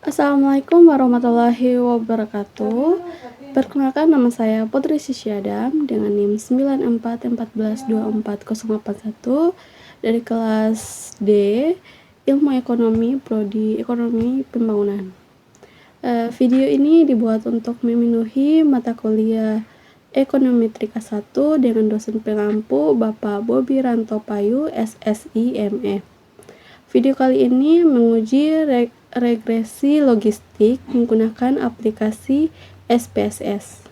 Assalamualaikum warahmatullahi wabarakatuh. Perkenalkan, nama saya Putri Sisyadam dengan NIM 9414124081 dari kelas D Ilmu Ekonomi Prodi Ekonomi Pembangunan. Video ini dibuat untuk memenuhi mata kuliah Ekonometrik 1 dengan dosen pengampu Bapak Bobi Rantopayu, SSI, ME. Video kali ini menguji regresi logistik menggunakan aplikasi SPSS.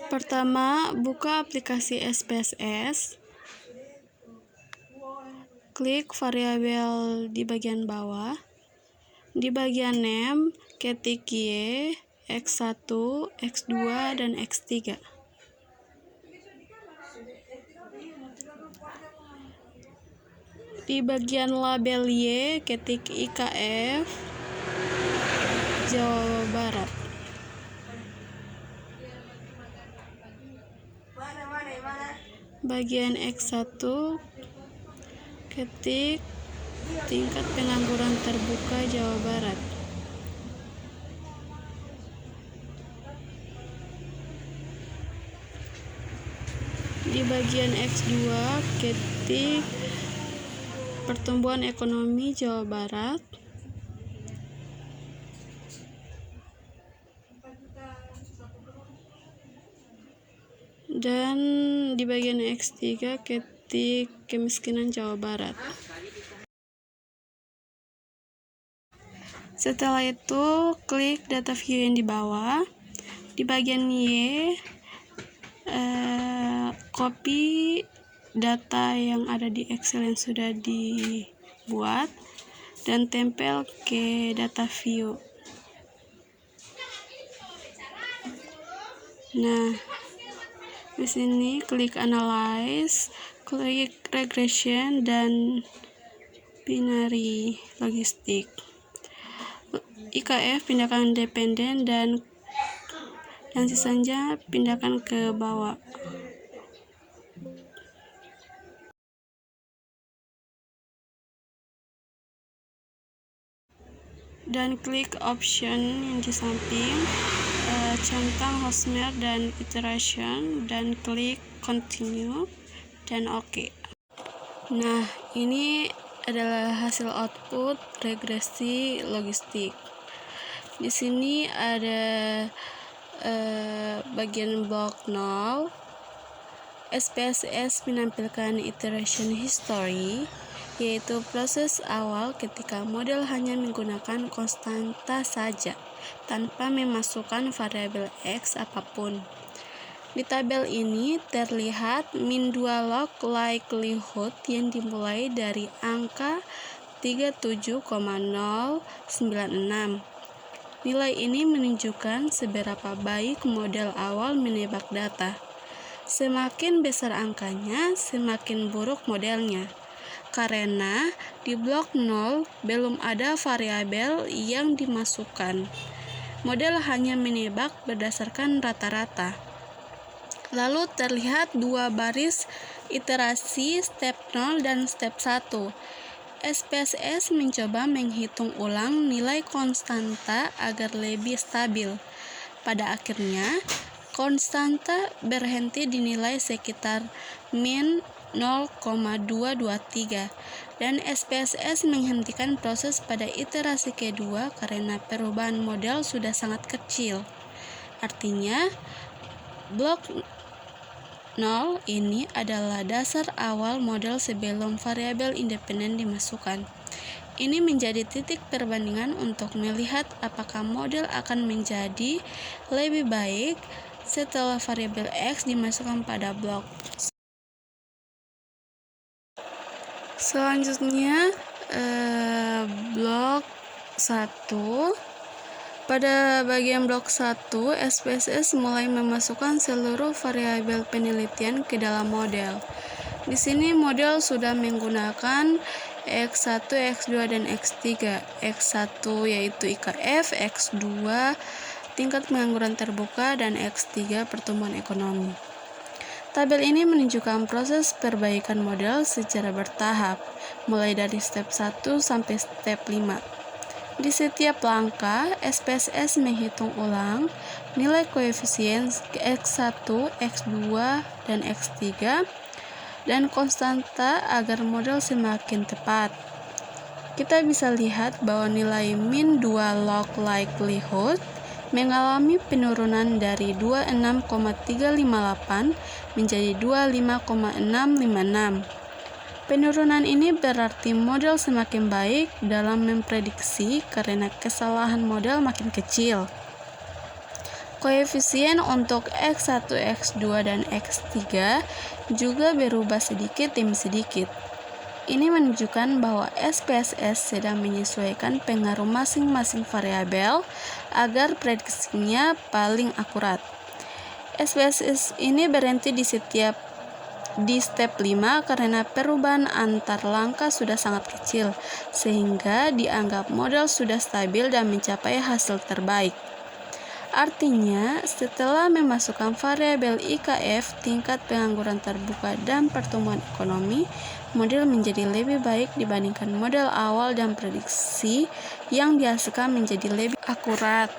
Pertama, buka aplikasi SPSS. Klik variabel di bagian bawah. Di bagian name, ketik Y, X1, X2, dan X3. Di bagian label Y, ketik IKF Jawa Barat. Bagian X1, ketik tingkat pengangguran terbuka Jawa Barat. Di bagian X2, ketik pertumbuhan ekonomi Jawa Barat. Dan di bagian X3, ketik kemiskinan Jawa Barat. Setelah itu, klik data view yang di bawah. Di bagian Y, copy data yang ada di Excel yang sudah dibuat dan tempel ke data view. Nah, di sini klik analyze, klik regression dan binary logistik. IKF pindahkan dependen dan sisanya pindahkan ke bawah. Dan klik option yang di samping, centang hostmer dan iteration, dan klik continue dan OK. Nah, ini adalah hasil output regresi logistik. Di sini ada bagian blok 0. SPSS menampilkan iteration history, yaitu proses awal ketika model hanya menggunakan konstanta saja tanpa memasukkan variabel X apapun. Di tabel ini terlihat min 2 log likelihood yang dimulai dari angka 37,096. Nilai ini menunjukkan seberapa baik model awal menebak data. Semakin besar angkanya, semakin buruk modelnya. Karena di blok 0 belum ada variabel yang dimasukkan. Model hanya menebak berdasarkan rata-rata. Lalu terlihat dua baris iterasi step 0 dan step 1. SPSS mencoba menghitung ulang nilai konstanta agar lebih stabil. Pada akhirnya, konstanta berhenti di nilai sekitar min 0,223 dan SPSS menghentikan proses pada iterasi kedua karena perubahan model sudah sangat kecil. Artinya, blok 0 ini adalah dasar awal model sebelum variabel independen dimasukkan. Ini menjadi titik perbandingan untuk melihat apakah model akan menjadi lebih baik setelah variabel X dimasukkan pada blok. Selanjutnya, blok 1. Pada bagian blok 1, SPSS mulai memasukkan seluruh variabel penelitian ke dalam model. Di sini model sudah menggunakan X1, X2, dan X3. X1 yaitu IKF, X2 tingkat pengangguran terbuka, dan X3 pertumbuhan ekonomi. Tabel ini menunjukkan proses perbaikan model secara bertahap, mulai dari step 1 sampai step 5. Di setiap langkah, SPSS menghitung ulang nilai koefisien X1, X2, dan X3 dan konstanta agar model semakin tepat. Kita bisa lihat bahwa nilai min 2 log likelihood mengalami penurunan dari 26,358 menjadi 25,656. Penurunan ini berarti model semakin baik dalam memprediksi karena kesalahan model makin kecil. Koefisien untuk X1, X2, dan X3 juga berubah sedikit demi sedikit. Ini menunjukkan bahwa SPSS sedang menyesuaikan pengaruh masing-masing variabel agar prediksinya paling akurat. SPSS ini berhenti di step 5 karena perubahan antar langkah sudah sangat kecil, sehingga dianggap model sudah stabil dan mencapai hasil terbaik. Artinya, setelah memasukkan variabel IKF, tingkat pengangguran terbuka, dan pertumbuhan ekonomi, model menjadi lebih baik dibandingkan model awal dan prediksi yang dihasilkan menjadi lebih akurat.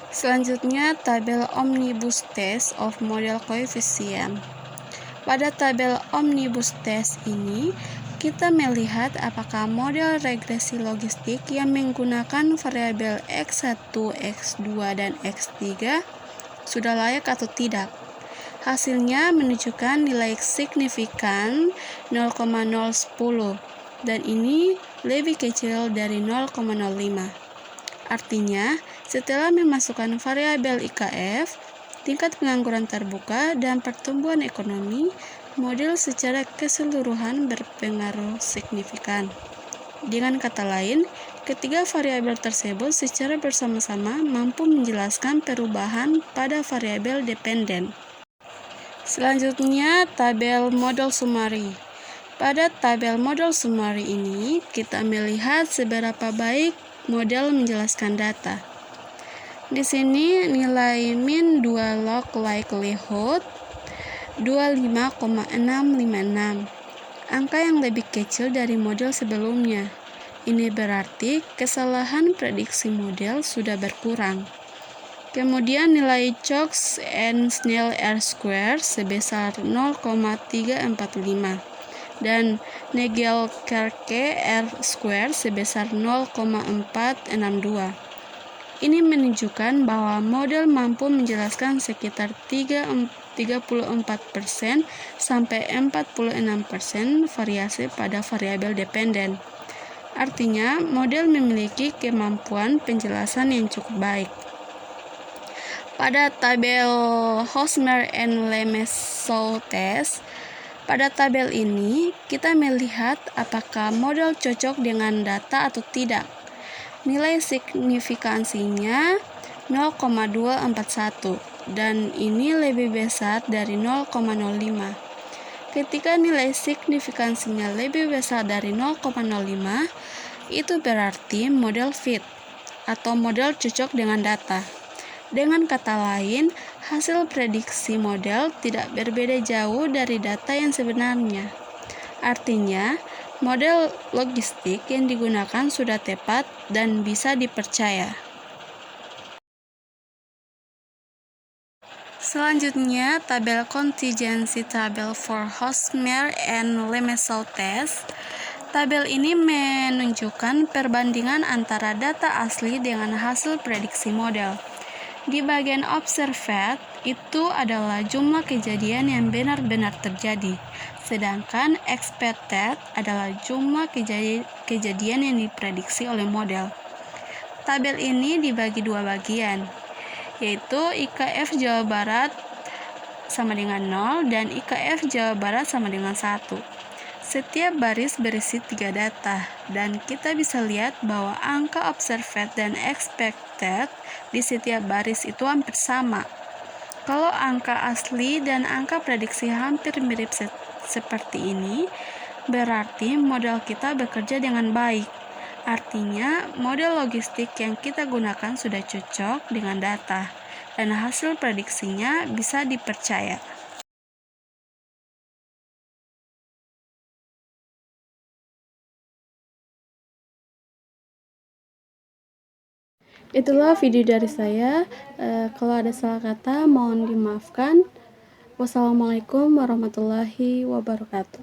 Selanjutnya, tabel Omnibus Test of Model Coefficient. Pada tabel Omnibus Test ini, kita melihat apakah model regresi logistik yang menggunakan variabel X1, X2, dan X3 sudah layak atau tidak. Hasilnya menunjukkan nilai signifikan 0,010 dan ini lebih kecil dari 0,05. Artinya, setelah memasukkan variabel IKF, tingkat pengangguran terbuka, dan pertumbuhan ekonomi, model secara keseluruhan berpengaruh signifikan. Dengan kata lain, ketiga variabel tersebut secara bersama-sama mampu menjelaskan perubahan pada variabel dependen. Selanjutnya, tabel model summary. Pada tabel model summary ini, kita melihat seberapa baik model menjelaskan data. Di sini nilai min 2 log likelihood 25,656. Angka yang lebih kecil dari model sebelumnya. Ini berarti kesalahan prediksi model sudah berkurang. Kemudian nilai Cox and Snell R-square sebesar 0,345 dan Nagelkerke R-square sebesar 0,462. Ini menunjukkan bahwa model mampu menjelaskan sekitar 34% sampai 46% variasi pada variabel dependen. Artinya, model memiliki kemampuan penjelasan yang cukup baik. Pada tabel Hosmer and Lemesow test, pada tabel ini, kita melihat apakah model cocok dengan data atau tidak. Nilai signifikansinya 0,241 dan ini lebih besar dari 0,05. Ketika nilai signifikansinya lebih besar dari 0,05, itu berarti model fit atau model cocok dengan data. Dengan kata lain, hasil prediksi model tidak berbeda jauh dari data yang sebenarnya. Artinya, model logistik yang digunakan sudah tepat dan bisa dipercaya. Selanjutnya, tabel contingency table for Hosmer and Lemesow test. Tabel ini menunjukkan perbandingan antara data asli dengan hasil prediksi model. Di bagian observed, itu adalah jumlah kejadian yang benar-benar terjadi, sedangkan expected adalah jumlah kejadian yang diprediksi oleh model. Tabel ini dibagi dua bagian, yaitu IKF Jawa Barat sama dengan 0 dan IKF Jawa Barat sama dengan 1. Setiap baris berisi 3 data, dan kita bisa lihat bahwa angka observed dan expected di setiap baris itu hampir sama. Kalau angka asli dan angka prediksi hampir mirip seperti ini, berarti model kita bekerja dengan baik. Artinya, model logistik yang kita gunakan sudah cocok dengan data, dan hasil prediksinya bisa dipercaya. Itulah video dari saya. Kalau ada salah kata mohon dimaafkan. Wassalamualaikum warahmatullahi wabarakatuh.